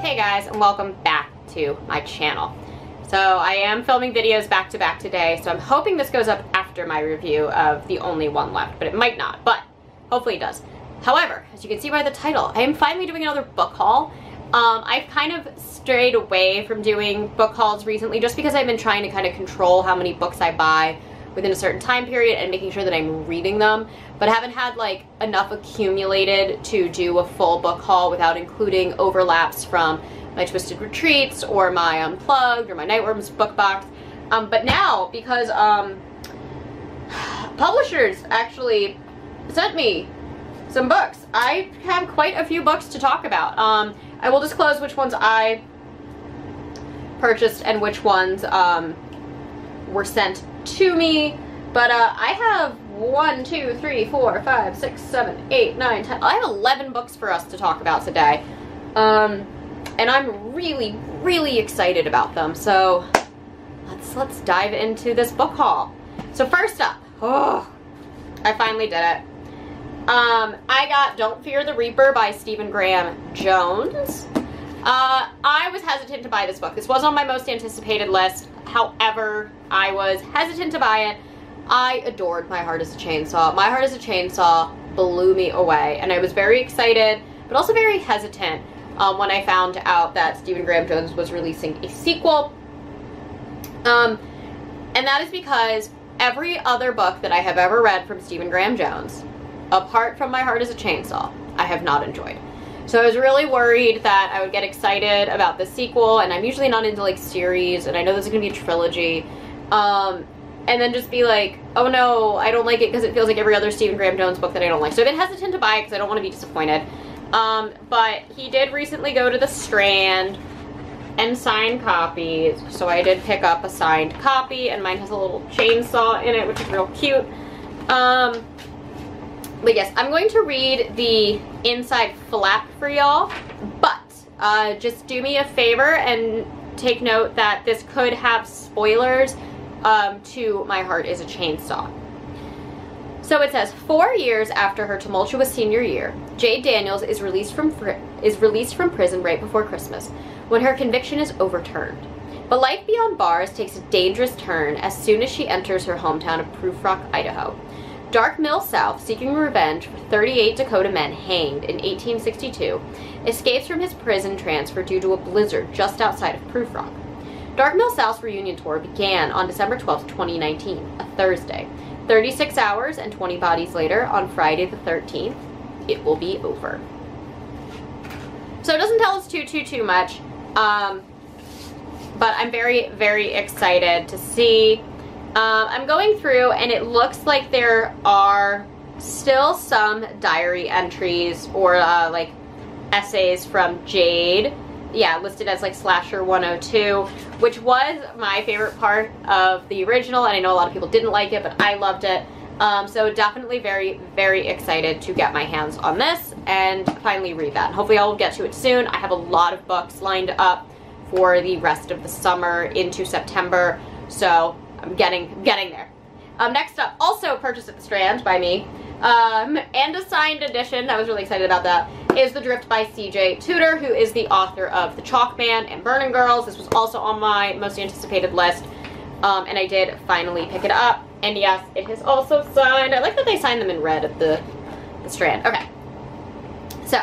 Hey guys, and welcome back to my channel. So I am filming videos back to back today, so I'm hoping this goes up after my review of The Only One Left, but it might not, but hopefully it does. However, as you can see by the title, I am finally doing another book haul. I've kind of strayed away from doing book hauls recently just because I've been trying to kind of control how many books I buy within a certain time period and making sure that I'm reading them, but I haven't had like enough accumulated to do a full book haul without including overlaps from my Twisted Retreats or my Unplugged or my Nightworms book box. But now, because publishers actually sent me some books, I have quite a few books to talk about. I will disclose which ones I purchased and which ones were sent to me, but I have 1, 2, 3, 4, 5, 6, 7, 8, 9, 10. I have 11 books for us to talk about today. And I'm really excited about them. So let's dive into this book haul. So first up, I finally did it. I got Don't Fear the Reaper by Stephen Graham Jones. I was hesitant to buy this book. This was on my most anticipated list. However, I was hesitant to buy it. I adored My Heart is a Chainsaw. My Heart is a Chainsaw blew me away, and I was very excited, but also very hesitant when I found out that Stephen Graham Jones was releasing a sequel. And that is because every other book that I have ever read from Stephen Graham Jones, apart from My Heart is a Chainsaw, I have not enjoyed. So I was really worried that I would get excited about the sequel, and I'm usually not into like series, and I know this is going to be a trilogy, and then just be like, oh no, I don't like it because it feels like every other Stephen Graham Jones book that I don't like. So I've been hesitant to buy it because I don't want to be disappointed. But he did recently go to the Strand and sign copies, so I did pick up a signed copy, and mine has a little chainsaw in it, which is real cute. But yes, I'm going to read the inside flap for y'all, but just do me a favor and take note that this could have spoilers to My Heart is a Chainsaw. So it says, 4 years after her tumultuous senior year, Jade Daniels is released from prison right before Christmas, when her conviction is overturned. But life beyond bars takes a dangerous turn as soon as she enters her hometown of Proof Rock, Idaho. Dark Mill South, seeking revenge for 38 Dakota men hanged in 1862, escapes from his prison transfer due to a blizzard just outside of Proof Rock. Dark Mill South's reunion tour began on December 12, 2019, a Thursday. 36 hours and 20 bodies later, on Friday the 13th, it will be over. So it doesn't tell us too much, but I'm very excited to see. I'm going through, and it looks like there are still some diary entries or like essays from Jade. Yeah, listed as like Slasher 102, which was my favorite part of the original, and I know a lot of people didn't like it, but I loved it. So definitely very excited to get my hands on this and finally read that. Hopefully I'll get to it soon. I have a lot of books lined up for the rest of the summer into September, so I'm getting there. Next up, also purchased at the Strand by me, and a signed edition, I was really excited about that, is The Drift by C.J. Tudor, who is the author of The Chalk Man and Burning Girls. This was also on my most anticipated list, and I did finally pick it up. And yes, it is also signed. I like that they signed them in red at the Strand. Okay. So,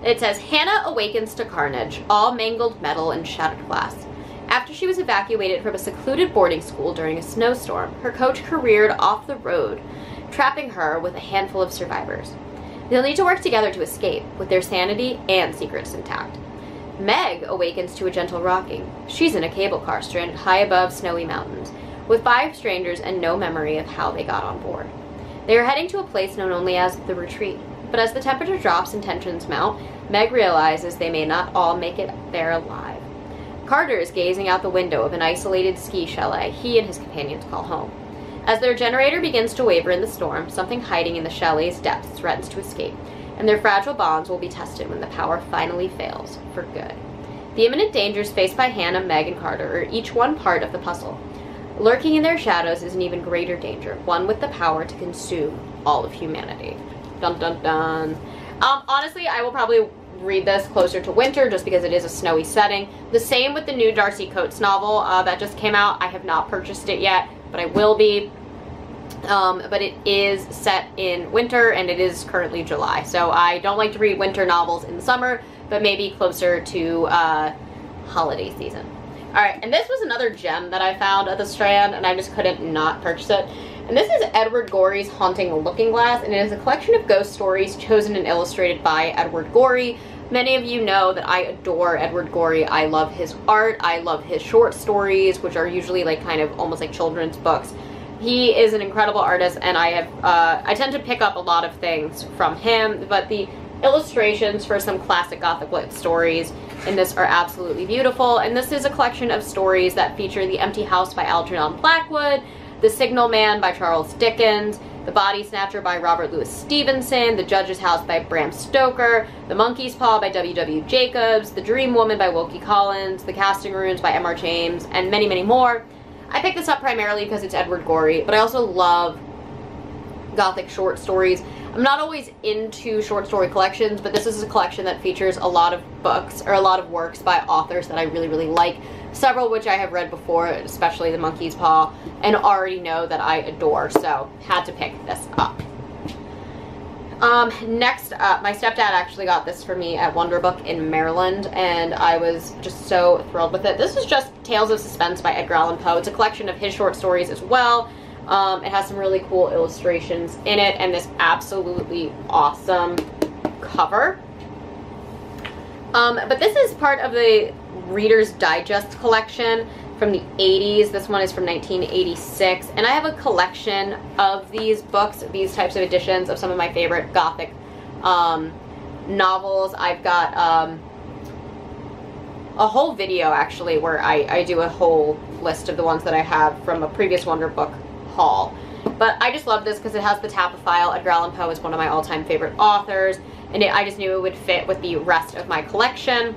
it says, Hannah awakens to carnage, all mangled metal and shattered glass. After she was evacuated from a secluded boarding school during a snowstorm, her coach careered off the road, trapping her with a handful of survivors. They'll need to work together to escape, with their sanity and secrets intact. Meg awakens to a gentle rocking. She's in a cable car stranded high above snowy mountains, with 5 strangers and no memory of how they got on board. They are heading to a place known only as the Retreat, but as the temperature drops and tensions mount, Meg realizes they may not all make it there alive. Carter is gazing out the window of an isolated ski chalet he and his companions call home. As their generator begins to waver in the storm, something hiding in the chalet's depths threatens to escape, and their fragile bonds will be tested when the power finally fails, for good. The imminent dangers faced by Hannah, Meg, and Carter are each one part of the puzzle. Lurking in their shadows is an even greater danger, one with the power to consume all of humanity. Dun dun dun. Honestly, I will probably read this closer to winter just because it is a snowy setting. The same with the new Darcy Coates novel that just came out. I have not purchased it yet, but I will be. But it is set in winter and it is currently July. So I don't like to read winter novels in the summer, but maybe closer to holiday season. Alright, and this was another gem that I found at the Strand and I just couldn't not purchase it. And this is Edward Gorey's Haunting Looking Glass, and it is a collection of ghost stories chosen and illustrated by Edward Gorey. Many of you know that I adore Edward Gorey. I love his art. I love his short stories, which are usually like kind of almost like children's books. He is an incredible artist, and I tend to pick up a lot of things from him, but the illustrations for some classic Gothic lit stories in this are absolutely beautiful. And this is a collection of stories that feature The Empty House by Algernon Blackwood, The Signal Man by Charles Dickens, The Body Snatcher by Robert Louis Stevenson, The Judge's House by Bram Stoker, The Monkey's Paw by W.W. Jacobs, The Dream Woman by Wilkie Collins, The Casting Runes by M.R. James, and many, many more. I picked this up primarily because it's Edward Gorey, but I also love Gothic short stories. I'm not always into short story collections, but this is a collection that features a lot of books, or a lot of works by authors that I really, really like. Several which I have read before, especially The Monkey's Paw, and already know that I adore, so had to pick this up. Next up, my stepdad actually got this for me at Wonder Book in Maryland, and I was just so thrilled with it. This is just Tales of Suspense by Edgar Allan Poe. It's a collection of his short stories as well. It has some really cool illustrations in it, and this absolutely awesome cover. But this is part of the Reader's Digest collection from the 80s. This one is from 1986, and I have a collection of these books, these types of editions of some of my favorite Gothic novels. I've got a whole video actually where I do a whole list of the ones that I have from a previous Wonder Book haul. But I just love this because it has the Tapophile. Edgar Allan Poe is one of my all-time favorite authors, and I just knew it would fit with the rest of my collection.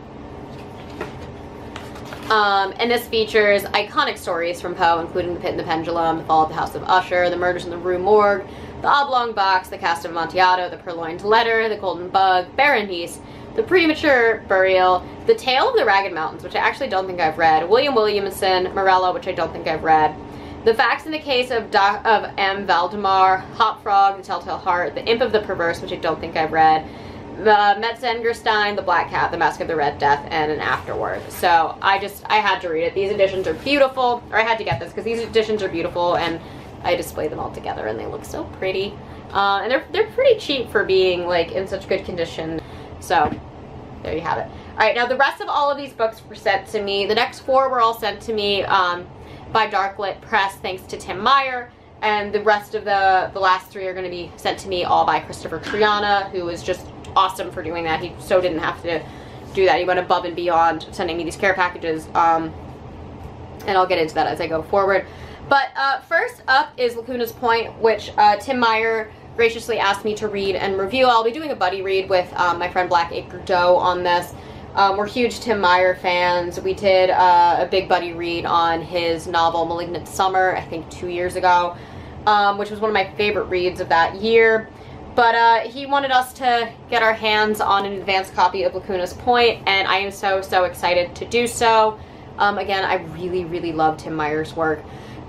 And this features iconic stories from Poe, including The Pit and the Pendulum, The Fall of the House of Usher, The Murders in the Rue Morgue, The Oblong Box, The Cast of Amontillado, The Purloined Letter, The Golden Bug, Berenice, The Premature Burial, The Tale of the Ragged Mountains, which I actually don't think I've read, William Williamson, Morella, which I don't think I've read, The Facts in the Case of M. Valdemar, Hop Frog, The Telltale Heart, The Imp of the Perverse, which I don't think I've read, Metzengerstein, The Black Cat, The Mask of the Red Death, and An Afterword. So I had to read it. These editions are beautiful, or I had to get this because these editions are beautiful, and I display them all together and they look so pretty. And they're pretty cheap for being like in such good condition. So there you have it. Alright, now the rest of all of these books were sent to me. The next 4 were all sent to me by Darklit Press, thanks to Tim Meyer. And the rest of the last 3 are going to be sent to me all by Kristopher Triana, who is just awesome for doing that. He so didn't have to do that. He went above and beyond sending me these care packages. And I'll get into that as I go forward. But first up is Lagunas Point, which Tim Meyer graciously asked me to read and review. I'll be doing a buddy read with my friend Blackacre Doe on this. We're huge Tim Meyer fans. We did a big buddy read on his novel Malignant Summer, I think 2 years ago, which was one of my favorite reads of that year. But he wanted us to get our hands on an advanced copy of Lagunas Point, and I am so excited to do so. Again, I really love Tim Meyer's work.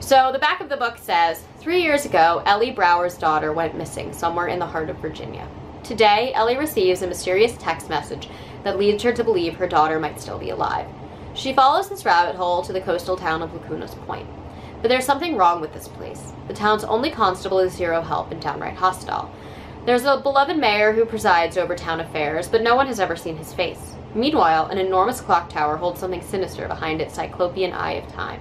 So the back of the book says, 3 years ago, Ellie Brower's daughter went missing somewhere in the heart of Virginia. Today, Ellie receives a mysterious text message that leads her to believe her daughter might still be alive. She follows this rabbit hole to the coastal town of Lagunas Point. But there's something wrong with this place. The town's only constable is zero help and downright hostile. There's a beloved mayor who presides over town affairs, but no one has ever seen his face. Meanwhile, an enormous clock tower holds something sinister behind its cyclopean eye of time.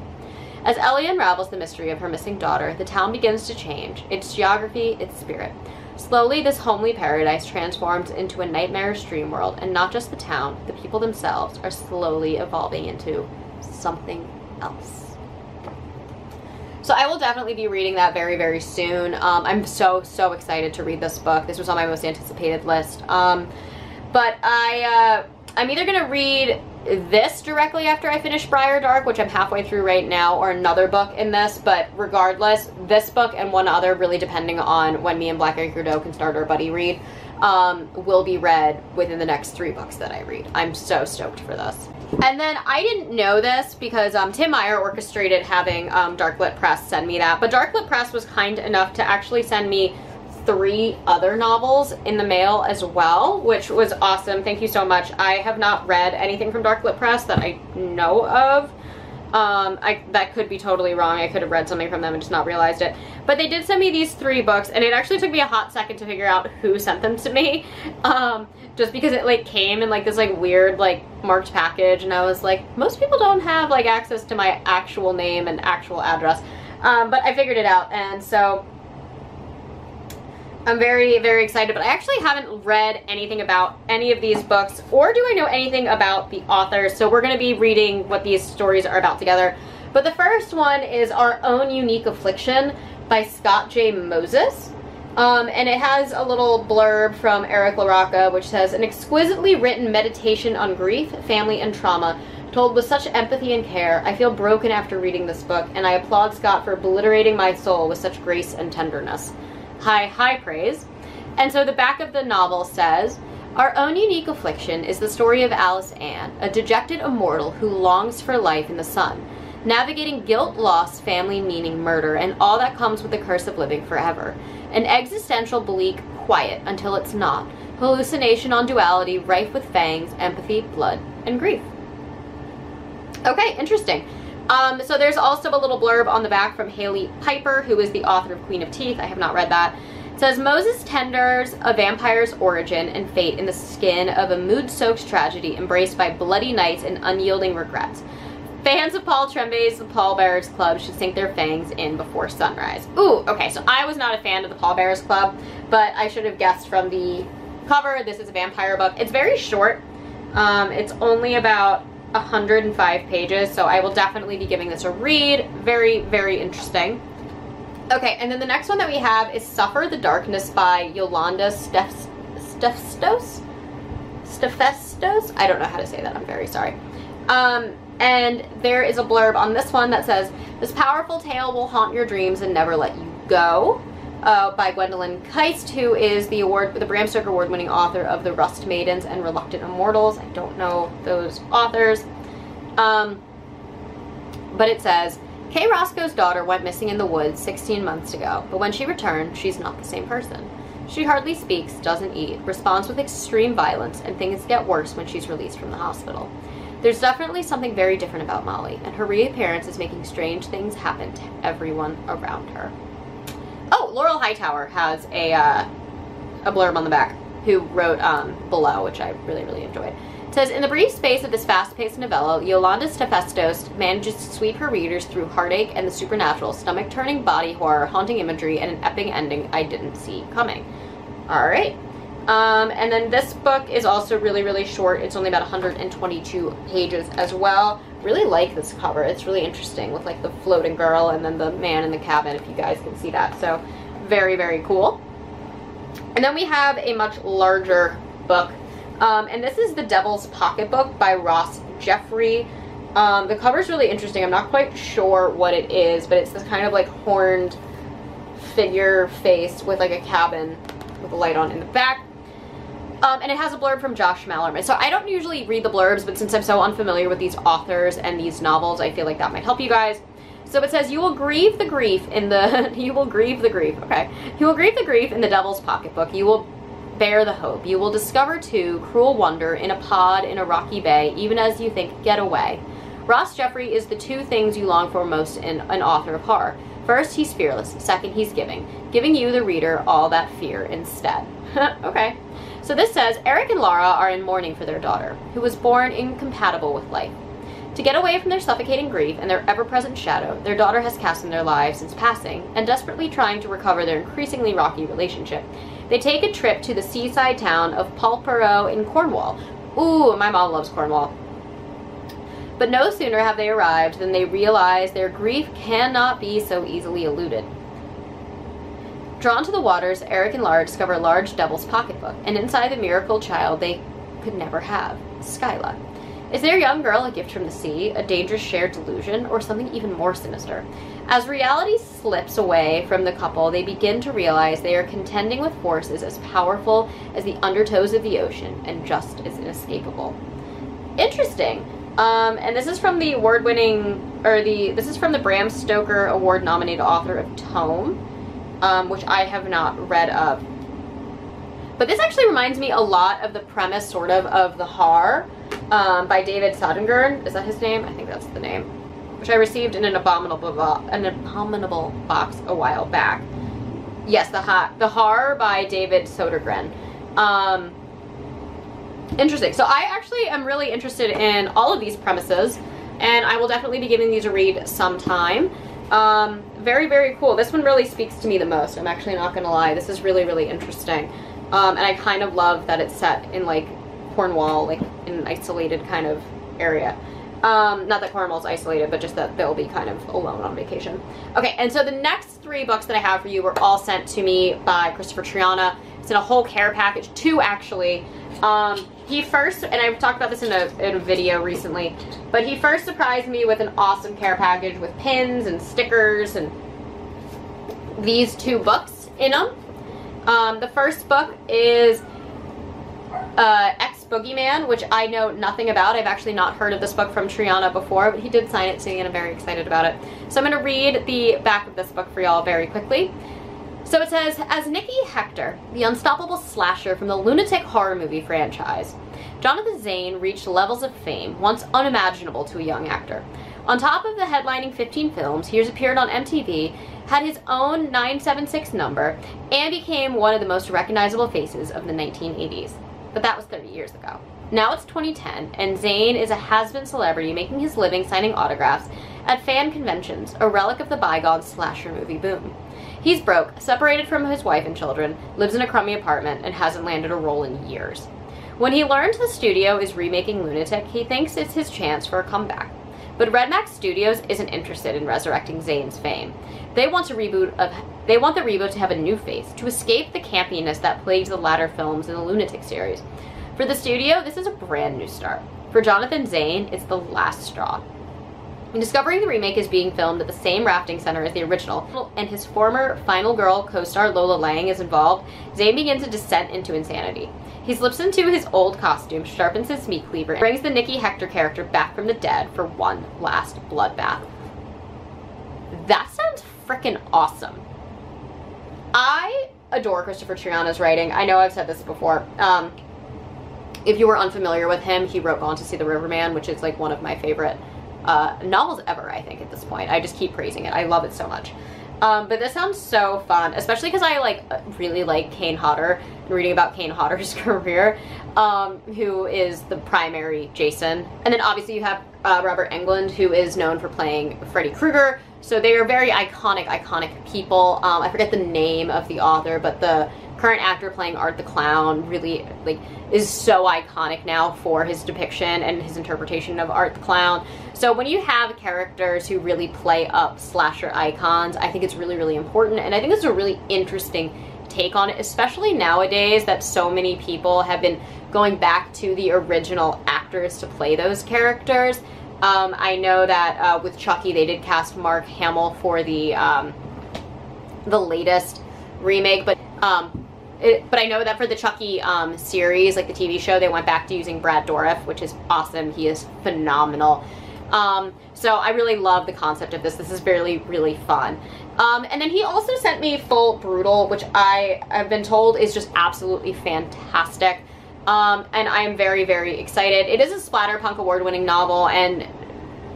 As Ellie unravels the mystery of her missing daughter, the town begins to change, its geography, its spirit. Slowly, this homely paradise transforms into a nightmarish dream world, and not just the town, the people themselves are slowly evolving into something else. So I will definitely be reading that very soon. I'm so excited to read this book. This was on my most anticipated list. But I'm either going to read this directly after I finish Briar Dark, which I'm halfway through right now, or another book in this, but regardless, this book and one other, really depending on when me and Blackacre Doe can start our buddy read. will be read within the next 3 books that I read. I'm so stoked for this. And then I didn't know this because Tim Meyer orchestrated having Darklit Press send me that, but Darklit Press was kind enough to actually send me 3 other novels in the mail as well, which was awesome. Thank you so much. I have not read anything from Darklit Press that I know of. That could be totally wrong. I could have read something from them and just not realized it. But they did send me these 3 books, and it actually took me a hot second to figure out who sent them to me. Just because it like came in like this like weird like marked package, and I was like, most people don't have like access to my actual name and actual address. But I figured it out, and so I'm very, very excited, but I actually haven't read anything about any of these books, or do I know anything about the authors, so we're going to be reading what these stories are about together. But the first one is Our Own Unique Affliction by Scott J. Moses, and it has a little blurb from Eric LaRocca, which says, an exquisitely written meditation on grief, family, and trauma, told with such empathy and care. I feel broken after reading this book, and I applaud Scott for obliterating my soul with such grace and tenderness. High praise. And so the back of the novel says, Our Own Unique Affliction is the story of Alice Ann, a dejected immortal who longs for life in the sun, navigating guilt, loss, family, meaning, murder, and all that comes with the curse of living forever. An existential bleak quiet until it's not, hallucination on duality, rife with fangs, empathy, blood, and grief. Okay, interesting. So there's also a little blurb on the back from Haley Piper, who is the author of Queen of Teeth. I have not read that. It says, Moses tenders a vampire's origin and fate in the skin of a mood-soaked tragedy embraced by bloody nights and unyielding regrets. Fans of Paul Tremblay's The Paulbearers Club should sink their fangs in before sunrise. Ooh, okay, so I was not a fan of The Paulbearers Club, but I should have guessed from the cover. This is a vampire book. It's very short. It's only about 105 pages, so I will definitely be giving this a read. Very, very interesting. Okay, and then the next one that we have is Suffer the Darkness by Yolanda Stefestos? I don't know how to say that, I'm very sorry. And there is a blurb on this one that says, this powerful tale will haunt your dreams and never let you go, by Gwendolyn Keist, who is the Bram Stoker award-winning author of The Rust Maidens and Reluctant Immortals. I don't know those authors. But it says, Kay Roscoe's daughter went missing in the woods 16 months ago, but when she returned, she's not the same person. She hardly speaks, doesn't eat, responds with extreme violence, and things get worse when she's released from the hospital. There's definitely something very different about Molly, and her reappearance is making strange things happen to everyone around her. Oh, Laurel Hightower has a blurb on the back, who wrote Below, which I really, really enjoyed. It says, in the brief space of this fast-paced novella, Yolanda Stefestos manages to sweep her readers through heartache and the supernatural, stomach-turning body horror, haunting imagery, and an epic ending I didn't see coming. Alright. And then this book is also really, really short. It's only about 122 pages as well. Really like this cover. It's really interesting with like the floating girl and then the man in the cabin, if you guys can see that. So very, very cool. And then we have a much larger book. And this is The Devil's Pocketbook by Ross Jeffrey. The cover's really interesting. I'm not quite sure what it is, but it's this kind of like horned figure face with like a cabin with a light on in the back. And it has a blurb from Josh Mallerman. So I don't usually read the blurbs, but since I'm so unfamiliar with these authors and these novels, I feel like that might help you guys. So it says, you will grieve the grief in the, you will grieve the grief, okay. You will grieve the grief in the Devil's Pocketbook. You will bear the hope. You will discover too cruel wonder in a pod in a rocky bay, even as you think, get away. Ross Jeffrey is the 2 things you long for most in an author of horror. First, he's fearless. Second, he's giving you, the reader, all that fear instead. Okay. So this says, Eric and Laura are in mourning for their daughter, who was born incompatible with life. To get away from their suffocating grief and their ever-present shadow, their daughter has cast in their lives since passing, and desperately trying to recover their increasingly rocky relationship, they take a trip to the seaside town of Paulbearer in Cornwall. Ooh, my mom loves Cornwall. But no sooner have they arrived than they realize their grief cannot be so easily eluded. Drawn to the waters, Eric and Laura discover a large Devil's Pocketbook, and inside the miracle child they could never have, Skyla. Is their young girl a gift from the sea, a dangerous shared delusion, or something even more sinister? As reality slips away from the couple, they begin to realize they are contending with forces as powerful as the undertows of the ocean and just as inescapable. Interesting. And this is from the this is from the Bram Stoker Award-nominated author of Tome, which I have not read of. But this actually reminds me a lot of the premise, sort of The Har, by David Sodengern. Is that his name? I think that's the name. Which I received in an abominable box a while back. Yes, The Har by David Sodergren. Interesting. So I actually am really interested in all of these premises, and I will definitely be giving these a read sometime. Very, very cool. This one really speaks to me the most. I'm actually not going to lie. This is really, really interesting. And I kind of love that it's set in, like, Cornwall, like, in an isolated kind of area. Not that Cornwall's isolated, but just that they'll be kind of alone on vacation. Okay, and so the next 3 books that I have for you were all sent to me by Kristopher Triana. It's in a whole care package, 2 actually. He first, and I've talked about this in a video recently, but he first surprised me with an awesome care package with pins and stickers and these 2 books in them. The first book is Boogeyman, which I know nothing about. I've actually not heard of this book from Triana before, but he did sign it to me and I'm very excited about it. So I'm going to read the back of this book for y'all very quickly. So it says, as Nicky Hector, the unstoppable slasher from the lunatic horror movie franchise, Jonathan Zane reached levels of fame once unimaginable to a young actor. On top of the headlining 15 films, he has appeared on MTV, had his own 976 number, and became one of the most recognizable faces of the 1980s. But that was 30 years ago. Now it's 2010, and Zane is a has-been celebrity making his living signing autographs at fan conventions, a relic of the bygone slasher movie boom. He's broke, separated from his wife and children, lives in a crummy apartment, and hasn't landed a role in years. When he learns the studio is remaking Lunatic, he thinks it's his chance for a comeback. But Red Max Studios isn't interested in resurrecting Zane's fame. They want the reboot to have a new face, to escape the campiness that plagues the latter films in the Lunatic series. For the studio, this is a brand new start. For Jonathan Zane, it's the last straw. In discovering the remake is being filmed at the same rafting center as the original, and his former Final Girl co-star Lola Lang is involved, Zane begins a descent into insanity. He slips into his old costume, sharpens his meat cleaver, and brings the Nicky Hector character back from the dead for one last bloodbath. That sounds frickin' awesome. I adore Kristopher Triana's writing. I know I've said this before. If you were unfamiliar with him, he wrote Gone to See the Riverman, which is like one of my favorite novels ever, I think, at this point. I just keep praising it. I love it so much. But this sounds so fun, especially because I really like Kane Hodder and reading about Kane Hodder's career, who is the primary Jason. And then obviously you have Robert Englund, who is known for playing Freddy Krueger. So they are very iconic people. I forget the name of the author, but the current actor playing Art the Clown really is so iconic now for his depiction and his interpretation of Art the Clown. So when you have characters who really play up slasher icons, I think it's really, really important, and I think this is a really interesting take on it, especially nowadays that so many people have been going back to the original actors to play those characters. I know that with Chucky they did cast Mark Hamill for the latest remake, but I know that for the Chucky series, like the TV show, they went back to using Brad Dourif, which is awesome. He is phenomenal. So I really love the concept of this. This is really, really fun. And then he also sent me Full Brutal, which I have been told is just absolutely fantastic. And I am very, very excited. It is a Splatterpunk award-winning novel, and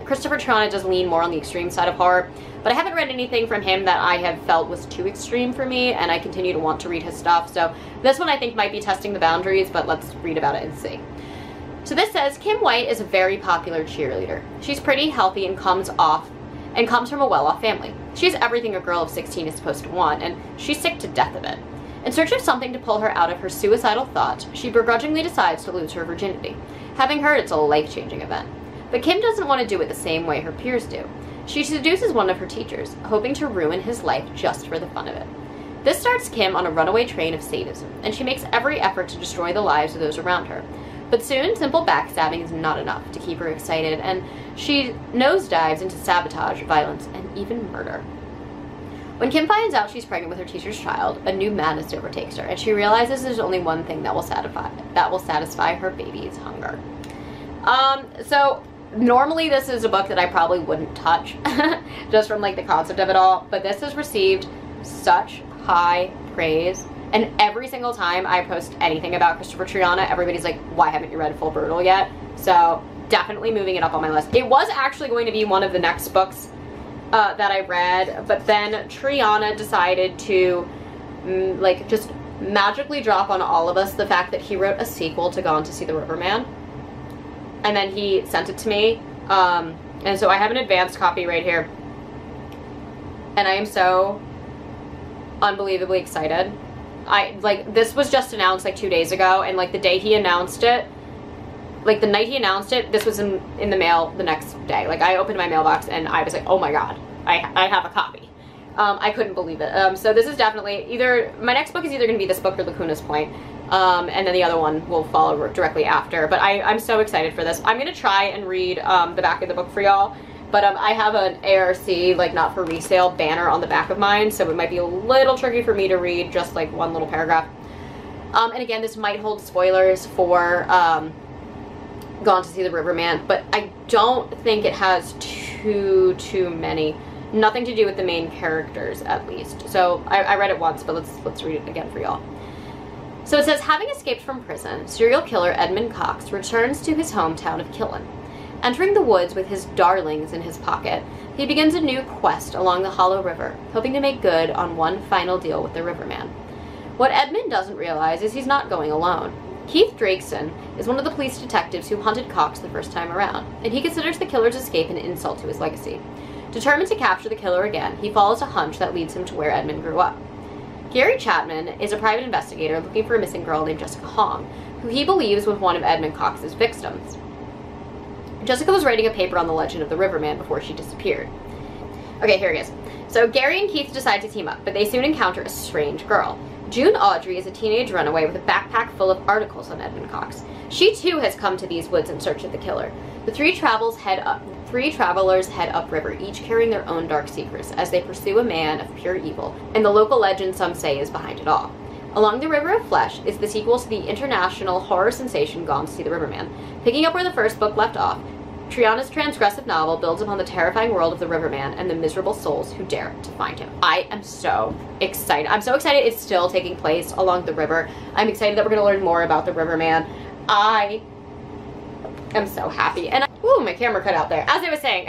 Kristopher Triana does lean more on the extreme side of horror, but I haven't read anything from him that I have felt was too extreme for me, and I continue to want to read his stuff. So this one I think might be testing the boundaries, but let's read about it and see. So this says, Kim White is a very popular cheerleader. She's pretty, healthy, and comes from a well-off family. She's everything a girl of 16 is supposed to want, and she's sick to death of it. In search of something to pull her out of her suicidal thoughts, she begrudgingly decides to lose her virginity. Having heard it's a life-changing event. But Kim doesn't want to do it the same way her peers do. She seduces one of her teachers, hoping to ruin his life just for the fun of it. This starts Kim on a runaway train of sadism, and she makes every effort to destroy the lives of those around her. But soon, simple backstabbing is not enough to keep her excited, and she nosedives into sabotage, violence, and even murder. When Kim finds out she's pregnant with her teacher's child, a new madness overtakes her, and she realizes there's only one thing that will satisfy her baby's hunger. So normally this is a book that I probably wouldn't touch, just from like the concept of it all, but this has received such high praise, and every single time I post anything about Kristopher Triana, everybody's like, why haven't you read Full Brutal yet? So definitely moving it up on my list. It was actually going to be one of the next books that I read, but then Triana decided to like just magically drop on all of us the fact that he wrote a sequel to Gone to See the Riverman, and then he sent it to me, and so I have an advanced copy right here, and I am so unbelievably excited. This was just announced like 2 days ago, and like the day he announced it, like the night he announced it, this was in the mail the next day. Like I opened my mailbox and I was like, oh my god, I have a copy. I couldn't believe it. So this is definitely either, my next book is either going to be this book or Lagunas Point, and then the other one will follow directly after. But I'm so excited for this. I'm going to try and read the back of the book for y'all, but I have an ARC, like not for resale, banner on the back of mine, so it might be a little tricky for me to read just like one little paragraph. And again, this might hold spoilers for Gone to See the Riverman, but I don't think it has too many. Nothing to do with the main characters, at least. So I read it once, but let's read it again for y'all. So it says, having escaped from prison, serial killer Edmund Cox returns to his hometown of Killen. Entering the woods with his darlings in his pocket, he begins a new quest along the Hollow River, hoping to make good on one final deal with the Riverman. What Edmund doesn't realize is he's not going alone. Keith Drakeson is one of the police detectives who hunted Cox the first time around, and he considers the killer's escape an insult to his legacy. Determined to capture the killer again, he follows a hunch that leads him to where Edmund grew up. Gary Chapman is a private investigator looking for a missing girl named Jessica Hong, who he believes was one of Edmund Cox's victims. Jessica was writing a paper on the legend of the Riverman before she disappeared. Okay, here he is. So Gary and Keith decide to team up, but they soon encounter a strange girl. June Audrey is a teenage runaway with a backpack full of articles on Edmund Cox. She too has come to these woods in search of the killer. The three travelers head upriver, each carrying their own dark secrets, as they pursue a man of pure evil, and the local legend some say is behind it all. Along the River of Flesh is the sequel to the international horror sensation Gone to See the Riverman. Picking up where the first book left off, Triana's transgressive novel builds upon the terrifying world of the Riverman and the miserable souls who dare to find him. I am so excited. I'm so excited it's still taking place along the river. I'm excited that we're going to learn more about the Riverman. I am so happy. And ooh, my camera cut out there. As I was saying,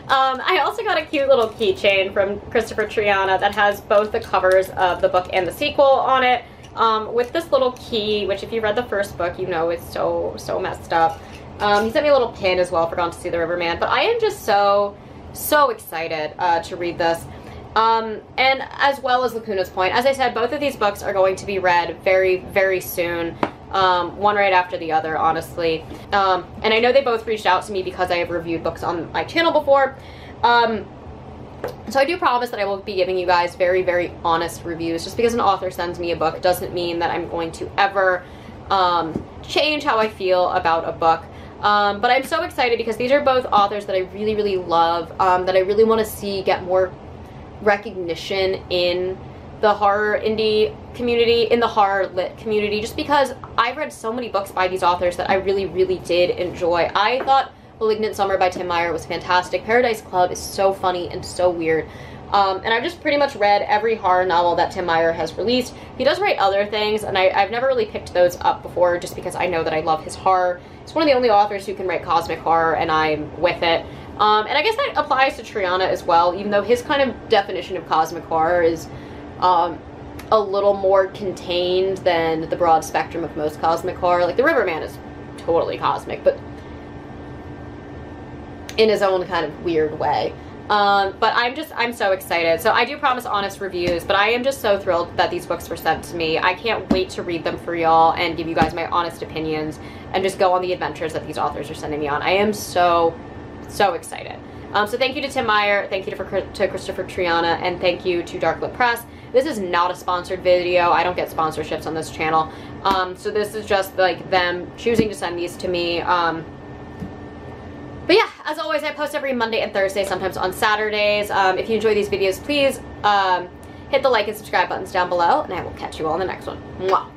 I also got a cute little keychain from Kristopher Triana that has both the covers of the book and the sequel on it, with this little key, which if you read the first book, you know is so messed up. He sent me a little pin as well for Gone to See the Riverman, but I am just so excited to read this. And as well as Lagunas Point. As I said, both of these books are going to be read very soon. One right after the other, honestly. And I know they both reached out to me because I have reviewed books on my channel before. So I do promise that I will be giving you guys very honest reviews. Just because an author sends me a book doesn't mean that I'm going to ever change how I feel about a book. But I'm so excited because these are both authors that I really love, that I really want to see get more recognition in the horror indie community, in the horror lit community, just because I've read so many books by these authors that I really did enjoy. I thought Malignant Summer by Tim Meyer was fantastic. Paradise Club is so funny and so weird. And I've just pretty much read every horror novel that Tim Meyer has released. He does write other things, and I've never really picked those up before just because I know that I love his horror. He's one of the only authors who can write cosmic horror, and I'm with it. And I guess that applies to Triana as well, even though his kind of definition of cosmic horror is a little more contained than the broad spectrum of most cosmic horror. Like, the Riverman is totally cosmic, but in his own kind of weird way. But I'm so excited. So I do promise honest reviews, but I am just so thrilled that these books were sent to me. I can't wait to read them for y'all and give you guys my honest opinions and just go on the adventures that these authors are sending me on. I am so excited. So thank you to Tim Meyer, thank you to Kristopher Triana, and thank you to Dark Lip Press. This is not a sponsored video. I don't get sponsorships on this channel. So this is just like them choosing to send these to me. But yeah, as always, I post every Monday and Thursday, sometimes on Saturdays. If you enjoy these videos, please hit the like and subscribe buttons down below, and I will catch you all in the next one. Mwah.